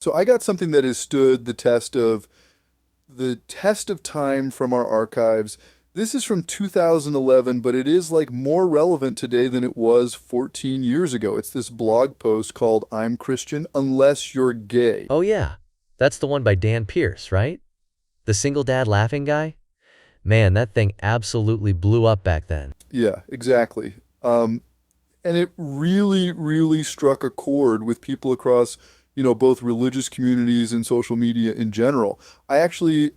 So I got something that has stood the test of time from our archives. This is from 2011, but it is like more relevant today than it was 14 years ago. It's this blog post called I'm Christian Unless You're Gay. Oh yeah, that's the one by Dan Pierce, right? The single dad laughing guy? Man, that thing absolutely blew up back then. Yeah, exactly. And it really, really struck a chord with people across, both religious communities and social media in general. I actually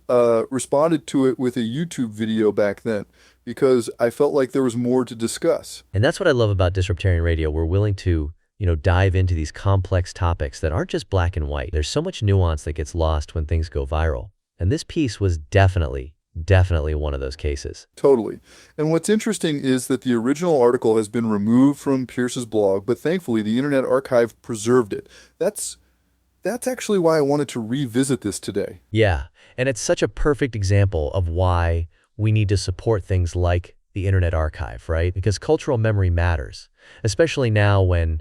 responded to it with a YouTube video back then because I felt like there was more to discuss. And that's what I love about Disruptarian Radio. We're willing to, dive into these complex topics that aren't just black and white. There's so much nuance that gets lost when things go viral. And this piece was definitely one of those cases. Totally. And what's interesting is that the original article has been removed from Pierce's blog, but thankfully the Internet Archive preserved it. That's actually why I wanted to revisit this today. Yeah, and it's such a perfect example of why we need to support things like the Internet Archive, right? Because cultural memory matters, especially now when,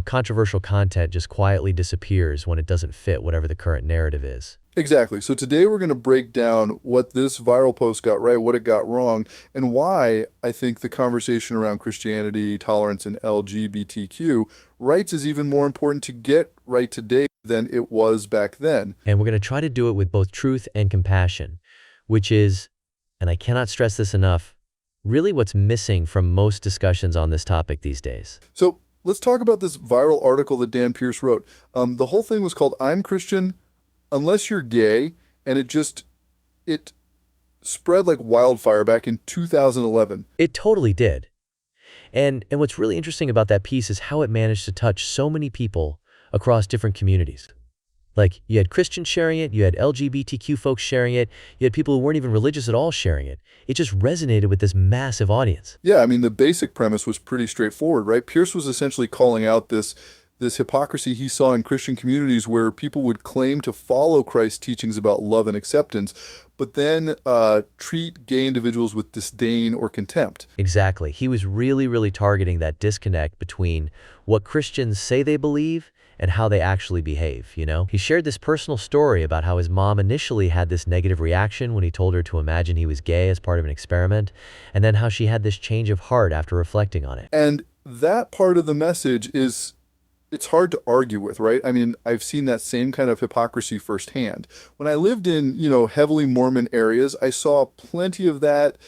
controversial content just quietly disappears when it doesn't fit whatever the current narrative is. Exactly. So today we're going to break down what this viral post got right, what it got wrong, and why I think the conversation around Christianity, tolerance, and LGBTQ rights is even more important to get right today than it was back then. And we're going to try to do it with both truth and compassion, which is, and I cannot stress this enough, really what's missing from most discussions on this topic these days. So let's talk about this viral article that Dan Pierce wrote. The whole thing was called I'm Christian Unless You're Gay, and it spread like wildfire back in 2011. It totally did. And what's really interesting about that piece is how it managed to touch so many people across different communities. Like, you had Christians sharing it, you had LGBTQ folks sharing it, you had people who weren't even religious at all sharing it. It just resonated with this massive audience. Yeah, I mean, the basic premise was pretty straightforward, right? Pierce was essentially calling out this hypocrisy he saw in Christian communities where people would claim to follow Christ's teachings about love and acceptance, but then treat gay individuals with disdain or contempt. Exactly. He was really targeting that disconnect between what Christians say they believe and how they actually behave, He shared this personal story about how his mom initially had this negative reaction when he told her to imagine he was gay as part of an experiment, and then how she had this change of heart after reflecting on it. And that part of the message it's hard to argue with, right? I mean, I've seen that same kind of hypocrisy firsthand. When I lived in, heavily Mormon areas, I saw plenty of that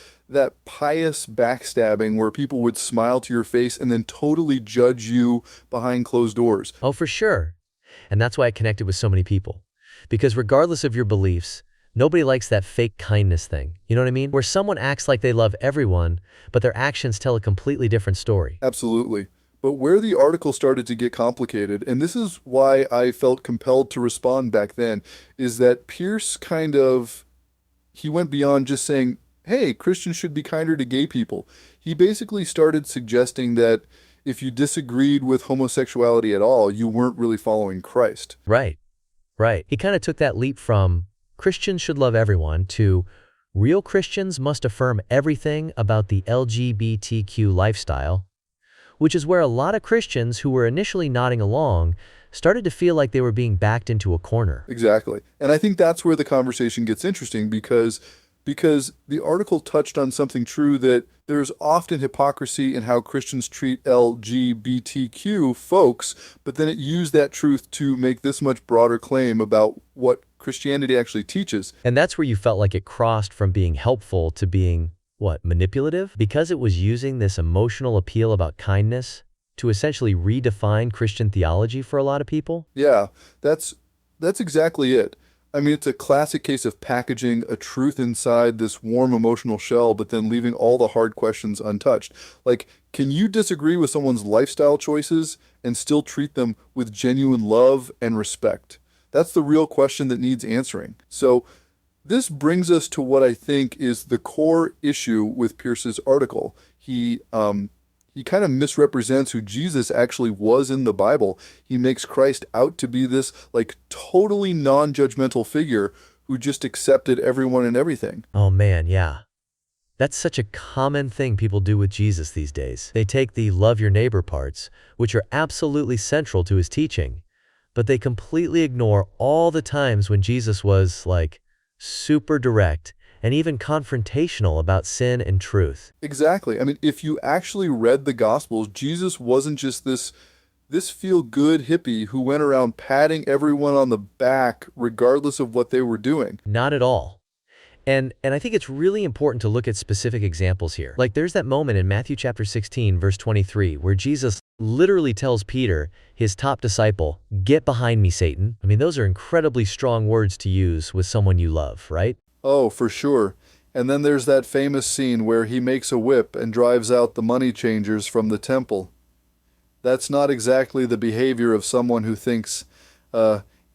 pious backstabbing where people would smile to your face and then totally judge you behind closed doors. Oh, for sure. And that's why I connected with so many people. Because regardless of your beliefs, nobody likes that fake kindness thing. You know what I mean? Where someone acts like they love everyone, but their actions tell a completely different story. Absolutely. But where the article started to get complicated, and this is why I felt compelled to respond back then, is that Pierce he went beyond just saying, hey, Christians should be kinder to gay people. He basically started suggesting that if you disagreed with homosexuality at all, you weren't really following Christ. Right. He kind of took that leap from Christians should love everyone to real Christians must affirm everything about the LGBTQ lifestyle, which is where a lot of Christians who were initially nodding along started to feel like they were being backed into a corner. Exactly. And I think that's where the conversation gets interesting because the article touched on something true, that there's often hypocrisy in how Christians treat LGBTQ folks, but then it used that truth to make this much broader claim about what Christianity actually teaches. And that's where you felt like it crossed from being helpful to being manipulative? Because it was using this emotional appeal about kindness to essentially redefine Christian theology for a lot of people? Yeah, that's exactly it. I mean, it's a classic case of packaging a truth inside this warm emotional shell, but then leaving all the hard questions untouched. Like, can you disagree with someone's lifestyle choices and still treat them with genuine love and respect? That's the real question that needs answering. So this brings us to what I think is the core issue with Pierce's article. He kind of misrepresents who Jesus actually was in the Bible. He makes Christ out to be this like totally non-judgmental figure who just accepted everyone and everything. Oh man, yeah. That's such a common thing people do with Jesus these days. They take the love your neighbor parts, which are absolutely central to his teaching, but they completely ignore all the times when Jesus was, like, super direct and even confrontational about sin and truth. Exactly. I mean, if you actually read the Gospels, Jesus wasn't just this feel-good hippie who went around patting everyone on the back regardless of what they were doing. Not at all. And I think it's really important to look at specific examples here. Like there's that moment in Matthew chapter 16, verse 23, where Jesus literally tells Peter, his top disciple, "Get behind me, Satan." I mean, those are incredibly strong words to use with someone you love, right? Oh, for sure. And then there's that famous scene where he makes a whip and drives out the money changers from the temple. That's not exactly the behavior of someone who thinks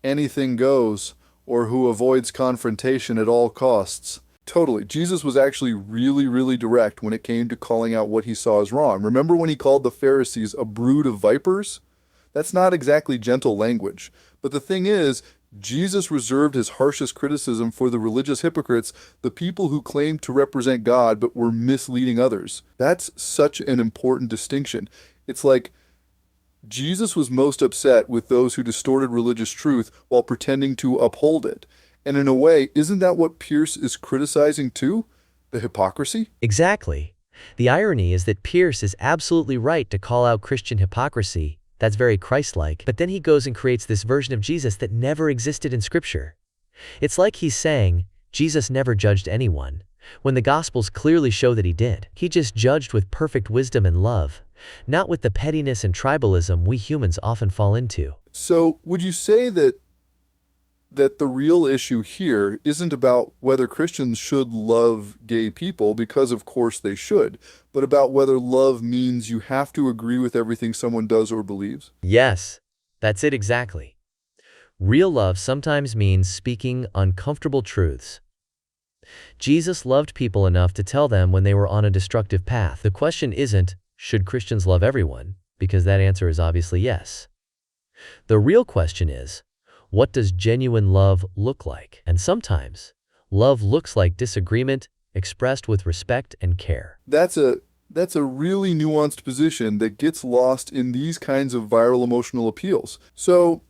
anything goes or who avoids confrontation at all costs. Totally. Jesus was actually really, really direct when it came to calling out what he saw as wrong. Remember when he called the Pharisees a brood of vipers? That's not exactly gentle language. But the thing is, Jesus reserved his harshest criticism for the religious hypocrites, the people who claimed to represent God but were misleading others. That's such an important distinction. It's like Jesus was most upset with those who distorted religious truth while pretending to uphold it. And in a way, isn't that what Pierce is criticizing too? The hypocrisy? Exactly. The irony is that Pierce is absolutely right to call out Christian hypocrisy. That's very Christ-like. But then he goes and creates this version of Jesus that never existed in Scripture. It's like he's saying, Jesus never judged anyone, when the Gospels clearly show that he did. He just judged with perfect wisdom and love, not with the pettiness and tribalism we humans often fall into. So would you say that the real issue here isn't about whether Christians should love gay people, because of course they should, but about whether love means you have to agree with everything someone does or believes? Yes, that's it exactly. Real love sometimes means speaking uncomfortable truths. Jesus loved people enough to tell them when they were on a destructive path. The question isn't, should Christians love everyone? Because that answer is obviously yes. The real question is, what does genuine love look like? And sometimes, love looks like disagreement expressed with respect and care. That's a really nuanced position that gets lost in these kinds of viral emotional appeals. So,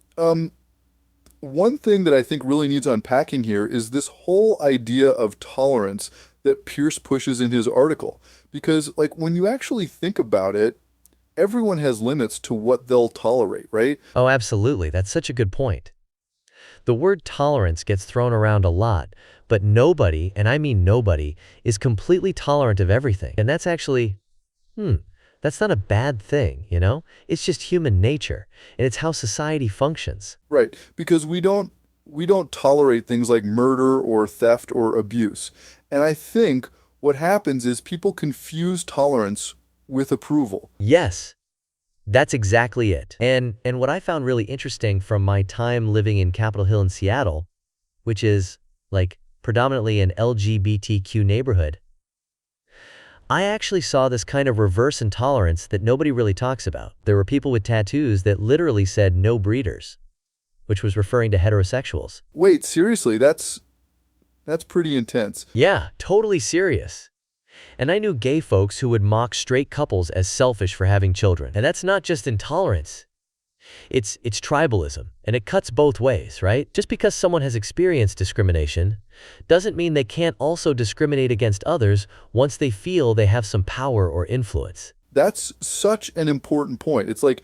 one thing that I think really needs unpacking here is this whole idea of tolerance that Pierce pushes in his article. Because, like, when you actually think about it, everyone has limits to what they'll tolerate, right? Oh, absolutely. That's such a good point. The word tolerance gets thrown around a lot, but nobody, and I mean nobody, is completely tolerant of everything. And that's actually, that's not a bad thing, you know? It's just human nature, and it's how society functions. Right, because we don't tolerate things like murder or theft or abuse. And I think what happens is people confuse tolerance with approval. Yes, that's exactly it. And what I found really interesting from my time living in Capitol Hill in Seattle, which is like predominantly an LGBTQ neighborhood, I actually saw this kind of reverse intolerance that nobody really talks about. There were people with tattoos that literally said no breeders, which was referring to heterosexuals. Wait, seriously, that's pretty intense. Yeah, totally serious. And I knew gay folks who would mock straight couples as selfish for having children. And that's not just intolerance. It's tribalism, and it cuts both ways, right? Just because someone has experienced discrimination doesn't mean they can't also discriminate against others once they feel they have some power or influence. That's such an important point. It's like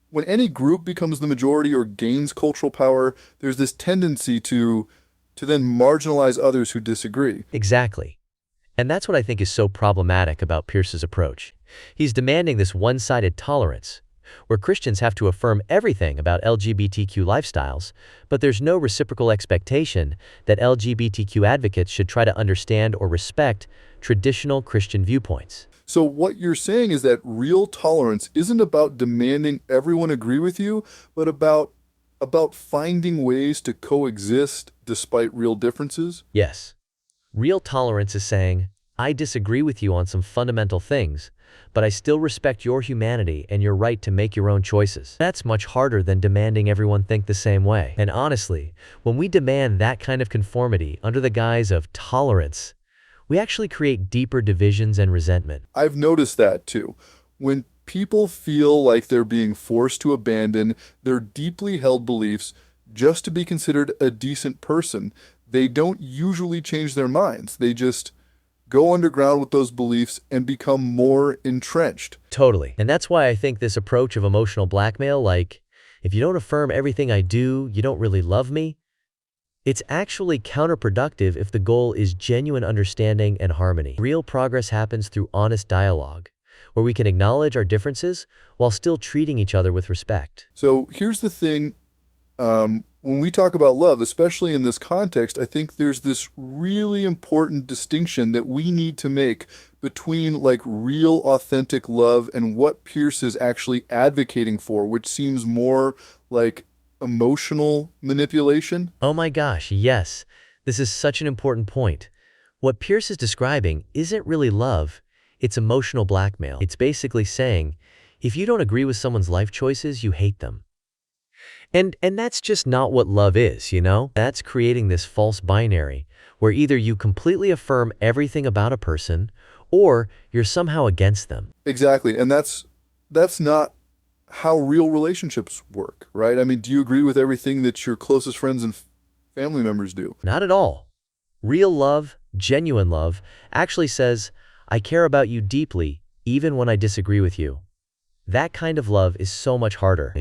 when any group becomes the majority or gains cultural power, there's this tendency to then marginalize others who disagree. Exactly. And that's what I think is so problematic about Pierce's approach. He's demanding this one-sided tolerance, where Christians have to affirm everything about LGBTQ lifestyles, but there's no reciprocal expectation that LGBTQ advocates should try to understand or respect traditional Christian viewpoints. So what you're saying is that real tolerance isn't about demanding everyone agree with you, but about finding ways to coexist despite real differences? Yes. Real tolerance is saying, I disagree with you on some fundamental things, but I still respect your humanity and your right to make your own choices. That's much harder than demanding everyone think the same way. And honestly, when we demand that kind of conformity under the guise of tolerance, we actually create deeper divisions and resentment. I've noticed that too. When People feel like they're being forced to abandon their deeply held beliefs just to be considered a decent person. They don't usually change their minds. They just go underground with those beliefs and become more entrenched. Totally. And that's why I think this approach of emotional blackmail, like, if you don't affirm everything I do, you don't really love me, it's actually counterproductive if the goal is genuine understanding and harmony. Real progress happens through honest dialogue, where we can acknowledge our differences while still treating each other with respect. So here's the thing. When we talk about love, especially in this context, I think there's this really important distinction that we need to make between like real authentic love and what Pierce is actually advocating for, which seems more like emotional manipulation. Oh my gosh, yes. This is such an important point. What Pierce is describing isn't really love, it's emotional blackmail. It's basically saying, if you don't agree with someone's life choices, you hate them. And that's just not what love is, you know? That's creating this false binary, where either you completely affirm everything about a person, or you're somehow against them. Exactly. And that's not how real relationships work, right? I mean, do you agree with everything that your closest friends and family members do? Not at all. Real love, genuine love, actually says, I care about you deeply, even when I disagree with you. That kind of love is so much harder.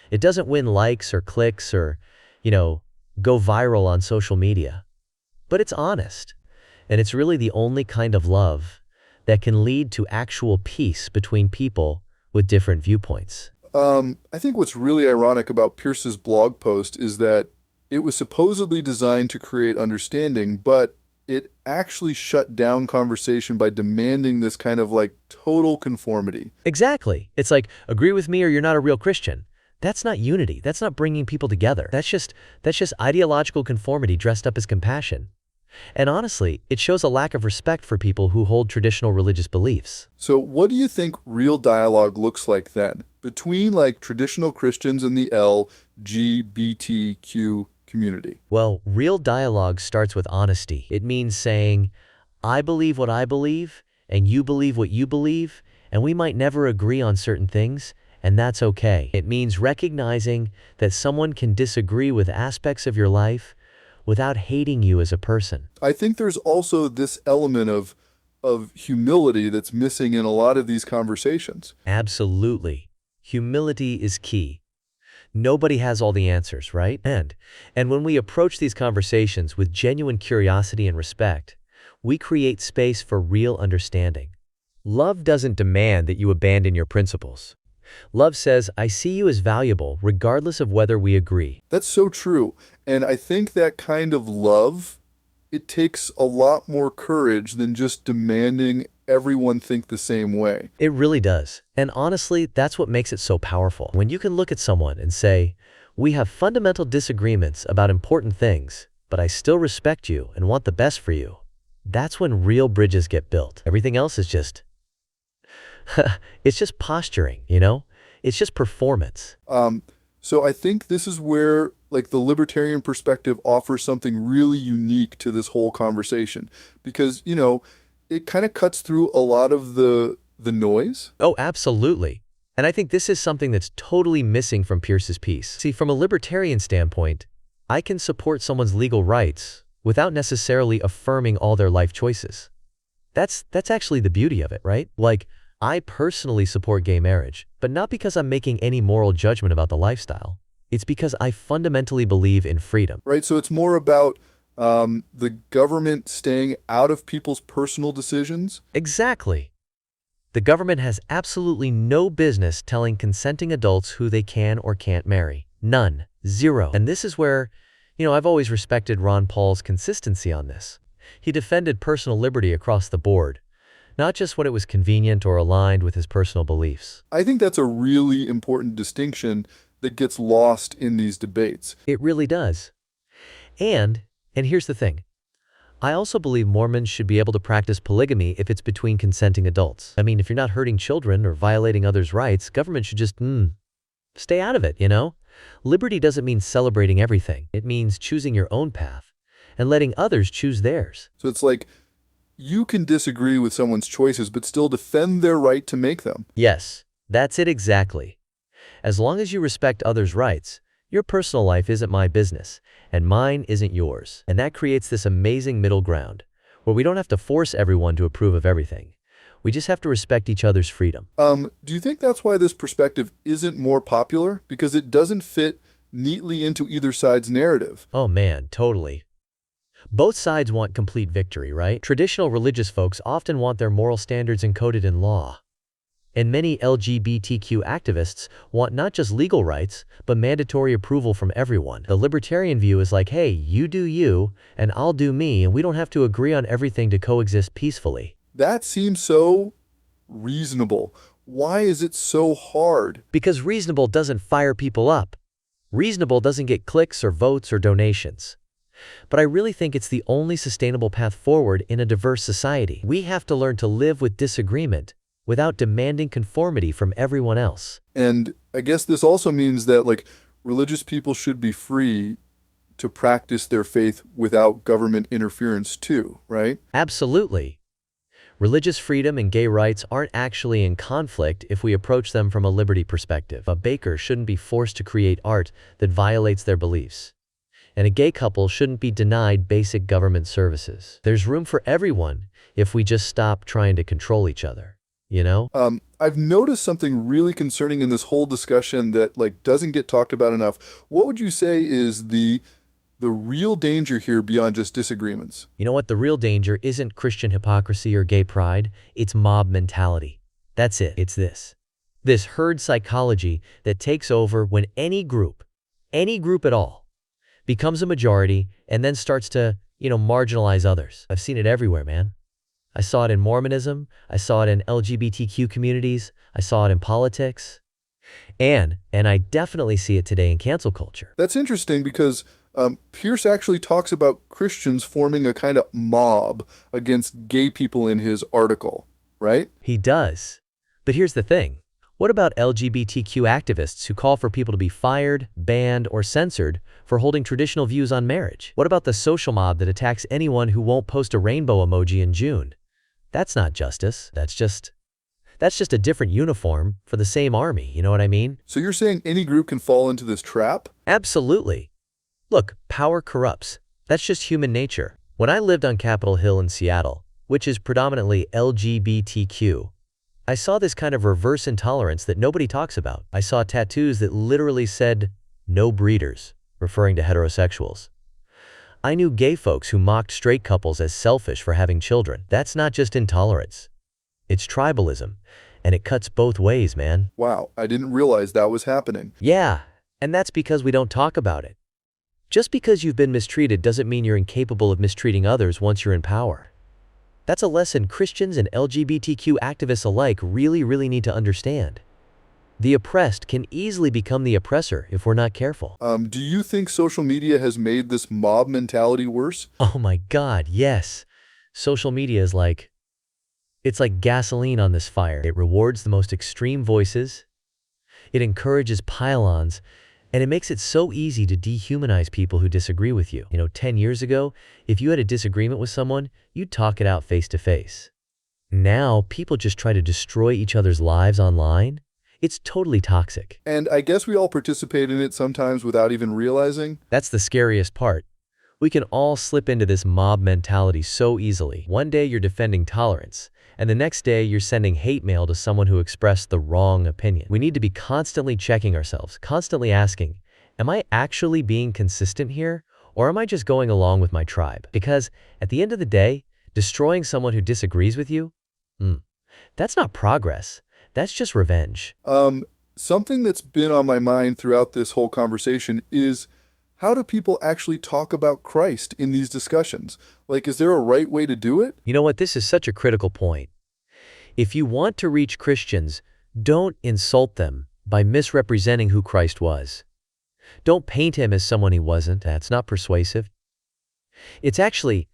It doesn't win likes or clicks or, go viral on social media. But it's honest. And it's really the only kind of love that can lead to actual peace between people with different viewpoints. I think what's really ironic about Pierce's blog post is that it was supposedly designed to create understanding, but it actually shut down conversation by demanding this kind of like total conformity. Exactly. It's like, agree with me or you're not a real Christian. That's not unity. That's not bringing people together. That's just ideological conformity dressed up as compassion. And honestly, it shows a lack of respect for people who hold traditional religious beliefs. So what do you think real dialogue looks like then between like traditional Christians and the LGBTQ community? Well, real dialogue starts with honesty. It means saying, I believe what I believe, and you believe what you believe, and we might never agree on certain things, and that's okay. It means recognizing that someone can disagree with aspects of your life without hating you as a person. I think there's also this element of humility that's missing in a lot of these conversations. Absolutely. Humility is key. Nobody has all the answers, right? And when we approach these conversations with genuine curiosity and respect, we create space for real understanding. Love doesn't demand that you abandon your principles. Love says, I see you as valuable regardless of whether we agree. That's so true. And I think that kind of love, it takes a lot more courage than just demanding everyone think the same way. It really does. And honestly, that's what makes it so powerful. When you can look at someone and say, we have fundamental disagreements about important things, but I still respect you and want the best for you. That's when real bridges get built. Everything else is just it's just posturing, It's just performance. So I think this is where like the libertarian perspective offers something really unique to this whole conversation because, it kind of cuts through a lot of the noise. Oh, absolutely. And I think this is something that's totally missing from Pierce's piece. See, from a libertarian standpoint, I can support someone's legal rights without necessarily affirming all their life choices. That's actually the beauty of it, right? Like, I personally support gay marriage, but not because I'm making any moral judgment about the lifestyle. It's because I fundamentally believe in freedom. Right, so it's more about the government staying out of people's personal decisions. Exactly. The government has absolutely no business telling consenting adults who they can or can't marry. None. Zero. And this is where, I've always respected Ron Paul's consistency on this. He defended personal liberty across the board, not just when it was convenient or aligned with his personal beliefs. I think that's a really important distinction that gets lost in these debates. It really does. And here's the thing. I also believe Mormons should be able to practice polygamy if it's between consenting adults. I mean, if you're not hurting children or violating others' rights, government should just, stay out of it, Liberty doesn't mean celebrating everything. It means choosing your own path and letting others choose theirs. So it's like, you can disagree with someone's choices, but still defend their right to make them. Yes, That's it exactly. As long as you respect others' rights, your personal life isn't my business, and mine isn't yours. And that creates this amazing middle ground, where we don't have to force everyone to approve of everything. We just have to respect each other's freedom. Do you think that's why this perspective isn't more popular? Because it doesn't fit neatly into either side's narrative. Oh man, totally. Both sides want complete victory, right? Traditional religious folks often want their moral standards encoded in law. And many LGBTQ activists want not just legal rights, but mandatory approval from everyone. The libertarian view is like, hey, you do you, and I'll do me, and we don't have to agree on everything to coexist peacefully. That seems so reasonable. Why is it so hard? Because reasonable doesn't fire people up. Reasonable doesn't get clicks or votes or donations. But I really think it's the only sustainable path forward in a diverse society. We have to learn to live with disagreement without demanding conformity from everyone else. And I guess this also means that, like, religious people should be free to practice their faith without government interference too, right? Absolutely. Religious freedom and gay rights aren't actually in conflict if we approach them from a liberty perspective. A baker shouldn't be forced to create art that violates their beliefs. And a gay couple shouldn't be denied basic government services. There's room for everyone if we just stop trying to control each other, you know? I've noticed something really concerning in this whole discussion that, like, doesn't get talked about enough. What would you say is the real danger here beyond just disagreements? You know what? The real danger isn't Christian hypocrisy or gay pride. It's mob mentality. That's it. It's this herd psychology that takes over when any group at all, becomes a majority and then starts to, marginalize others. I've seen it everywhere, man. I saw it in Mormonism. I saw it in LGBTQ communities. I saw it in politics. And I definitely see it today in cancel culture. That's interesting because Pierce actually talks about Christians forming a kind of mob against gay people in his article, right? He does. But here's the thing. What about LGBTQ activists who call for people to be fired, banned, or censored for holding traditional views on marriage? What about the social mob that attacks anyone who won't post a rainbow emoji in June? That's not justice. That's just a different uniform for the same army, you know what I mean? So you're saying any group can fall into this trap? Absolutely. Look, power corrupts. That's just human nature. When I lived on Capitol Hill in Seattle, which is predominantly LGBTQ, I saw this kind of reverse intolerance that nobody talks about. I saw tattoos that literally said, "No breeders," referring to heterosexuals. I knew gay folks who mocked straight couples as selfish for having children. That's not just intolerance. It's tribalism, and it cuts both ways, man. Wow, I didn't realize that was happening. Yeah, and that's because we don't talk about it. Just because you've been mistreated doesn't mean you're incapable of mistreating others once you're in power. That's a lesson Christians and LGBTQ activists alike really need to understand. The oppressed can easily become the oppressor if we're not careful. Do you think social media has made this mob mentality worse? Oh my God, yes. Social media is it's like gasoline on this fire. It rewards the most extreme voices, it encourages pile-ons, and it makes it so easy to dehumanize people who disagree with you. 10 years ago, if you had a disagreement with someone, you'd talk it out face to face. Now, people just try to destroy each other's lives online. It's totally toxic. And I guess we all participate in it sometimes without even realizing. That's the scariest part. We can all slip into this mob mentality so easily. One day you're defending tolerance, and the next day you're sending hate mail to someone who expressed the wrong opinion. We need to be constantly checking ourselves, constantly asking, am I actually being consistent here, or am I just going along with my tribe? Because at the end of the day, destroying someone who disagrees with you, that's not progress. That's just revenge. Something that's been on my mind throughout this whole conversation is, how do people actually talk about Christ in these discussions? Like, is there a right way to do it? You know what? This is such a critical point. If you want to reach Christians, don't insult them by misrepresenting who Christ was. Don't paint him as someone he wasn't. That's not persuasive. It's actually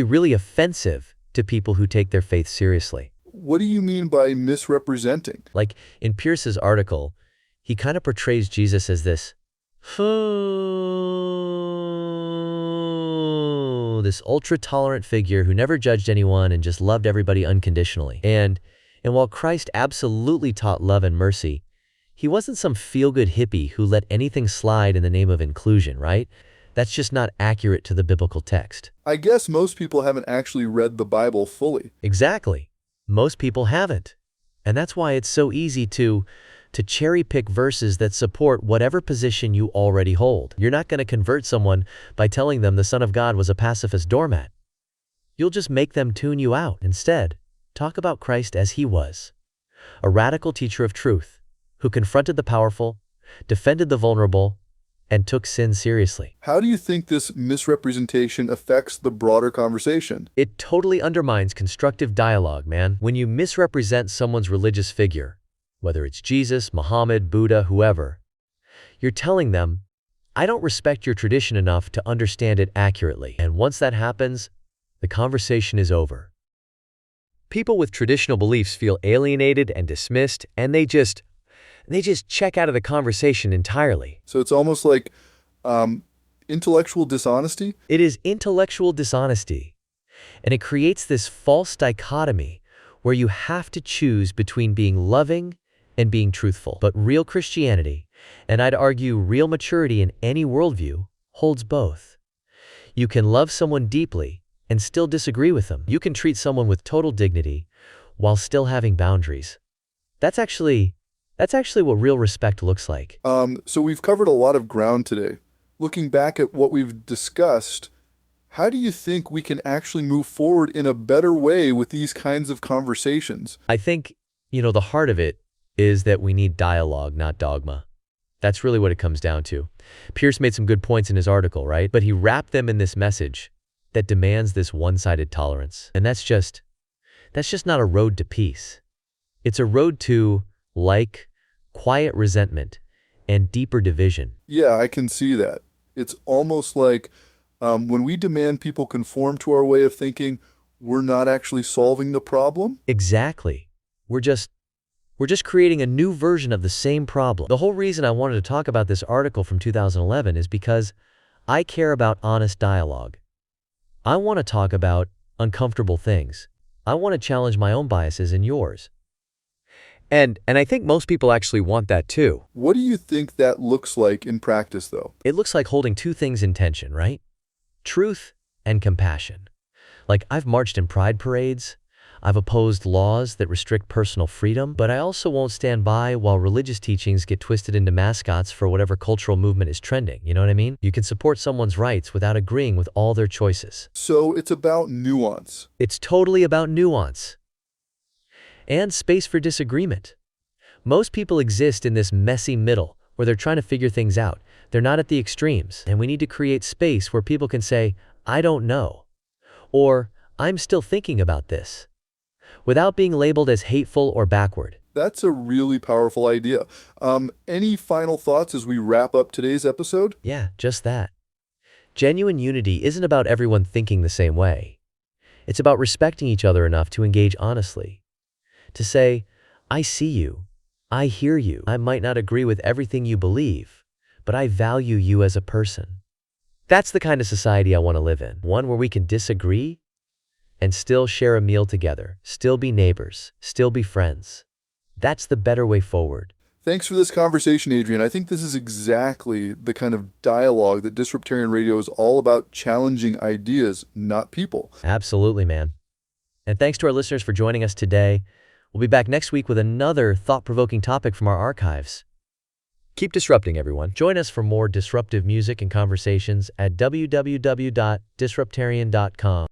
really offensive to people who take their faith seriously. What do you mean by misrepresenting? Like in Pierce's article, he kind of portrays Jesus as this ultra-tolerant figure who never judged anyone and just loved everybody unconditionally. And And while Christ absolutely taught love and mercy, he wasn't some feel-good hippie who let anything slide in the name of inclusion, right? That's just not accurate to the biblical text. I guess most people haven't actually read the Bible fully. Exactly. Most people haven't. And that's why it's so easy to cherry-pick verses that support whatever position you already hold. You're not going to convert someone by telling them the Son of God was a pacifist doormat. You'll just make them tune you out. Instead, talk about Christ as he was, a radical teacher of truth, who confronted the powerful, defended the vulnerable, and took sin seriously. How do you think this misrepresentation affects the broader conversation? It totally undermines constructive dialogue, man. When you misrepresent someone's religious figure, whether it's Jesus, Muhammad, Buddha, whoever, you're telling them, I don't respect your tradition enough to understand it accurately. And once that happens, the conversation is over. People with traditional beliefs feel alienated and dismissed, and they just check out of the conversation entirely. So it's almost like intellectual dishonesty? It is intellectual dishonesty, and it creates this false dichotomy where you have to choose between being loving and being truthful. But real Christianity, and I'd argue real maturity in any worldview, holds both. You can love someone deeply and still disagree with them. You can treat someone with total dignity while still having boundaries. That's actually what real respect looks like. So we've covered a lot of ground today. Looking back at what we've discussed, how do you think we can actually move forward in a better way with these kinds of conversations? I think, the heart of it is that we need dialogue, not dogma. That's really what it comes down to. Pierce made some good points in his article, right? But he wrapped them in this message that demands this one-sided tolerance. And that's just not a road to peace. It's a road to, quiet resentment and deeper division. Yeah, I can see that. It's almost like when we demand people conform to our way of thinking, we're not actually solving the problem. Exactly. We're just creating a new version of the same problem. The whole reason I wanted to talk about this article from 2011 is because I care about honest dialogue. I want to talk about uncomfortable things. I want to challenge my own biases and yours. And I think most people actually want that too. What do you think that looks like in practice, though? It looks like holding two things in tension, right? Truth and compassion. I've marched in pride parades. I've opposed laws that restrict personal freedom, but I also won't stand by while religious teachings get twisted into mascots for whatever cultural movement is trending. You know what I mean? You can support someone's rights without agreeing with all their choices. So it's about nuance. It's totally about nuance and space for disagreement. Most people exist in this messy middle where they're trying to figure things out. They're not at the extremes, and we need to create space where people can say, I don't know, or I'm still thinking about this, without being labeled as hateful or backward. That's a really powerful idea. Any final thoughts as we wrap up today's episode? Yeah, just that. Genuine unity isn't about everyone thinking the same way. It's about respecting each other enough to engage honestly. To say, I see you, I hear you. I might not agree with everything you believe, but I value you as a person. That's the kind of society I want to live in. One where we can disagree and still share a meal together, still be neighbors, still be friends. That's the better way forward. Thanks for this conversation, Adrian. I think this is exactly the kind of dialogue that Disruptarian Radio is all about, challenging ideas, not people. Absolutely, man. And thanks to our listeners for joining us today. We'll be back next week with another thought-provoking topic from our archives. Keep disrupting, everyone. Join us for more disruptive music and conversations at www.disruptarian.com.